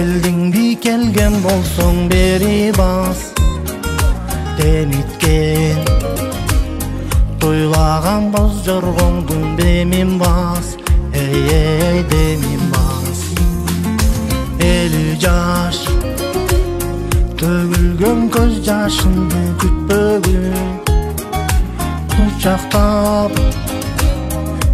Келдиңби келген болсоң бери бас, демиткен тойлаган боз жоргоңдун демин бас, эй демин бас. 50 жаш төгүлгөн көз жашыңды күтпөгүн, кучактап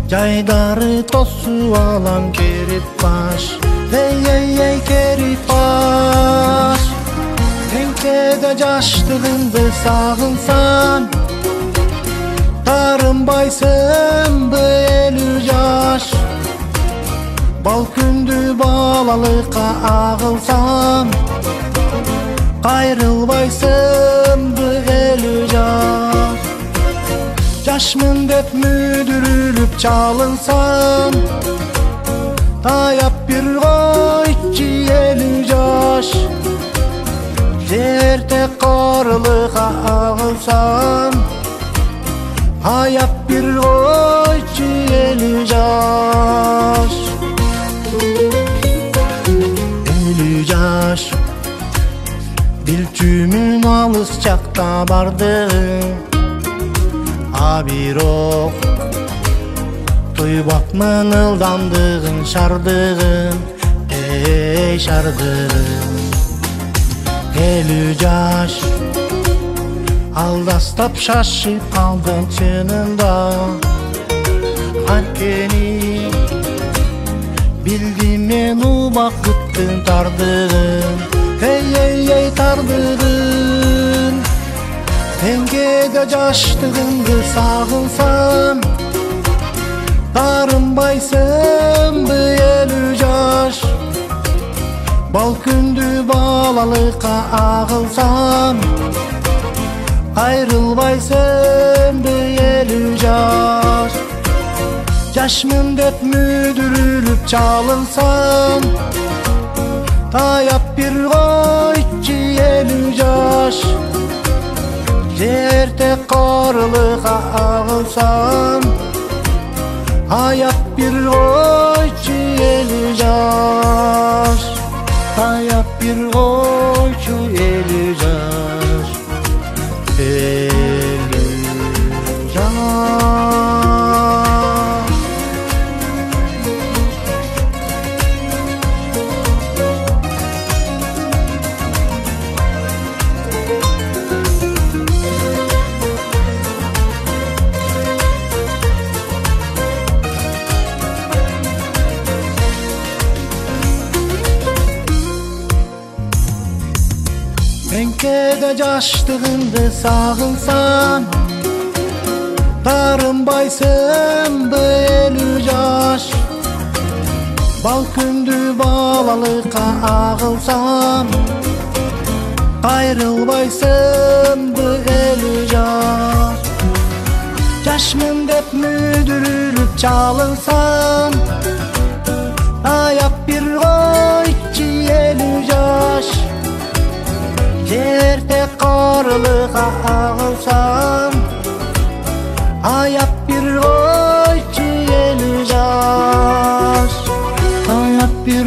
жайдары тосуп алам керип баш, эй керип баш. Теңкеде жаштыгыңды сагынсаң, тарынбайсыңбы 50 жаш. Бал күндү балалыкка агылсаң, кайрылбайсыңбы 50 жаш. Жашмын деп мүдүрүлүп чалынсаң, таяп бир койчу 50 жаш. Жерте карылыкка агылсаң, аяп бир койчу 50 жаш. 50 жаш билчүмүн алыс жакта бардыгын, а бирок тойбакмын ылдамдыгын, шардыгын, эй шардыгын. 50 жаш алдастап шашып калдым чынында, анткени билдим мен убакыттын тардыгын, эй тардыгын. Теңкеде жаштыгыңды сагынсаң, тарынбайсыңбы 50 жаш. Бал күндү балалыкка агылсаң, айрылбайсыңбы 50 жаш. Жашмын деп мүдүрүлүп чалынсаң, таяп бир койчу 50 жаш. Жерте карылыкка агылсаң, аяп бир койчу 50 жаш. Tayap bir koycu 50 jаш, 50 jаш. Tеңкеде жаштыгыңды сагынсаң, тарынбайсыңбы 50 жаш. Бал күндү балалыкка агылсаң, кайрылбайсыңбы 50 жаш. Жашмын деп мүдүрүлүп чалынсаң, аяп бир койчу 50 жаш. Жерте карылыкка агылсаң, аяп бир койчу 50 жаш. Аяп бир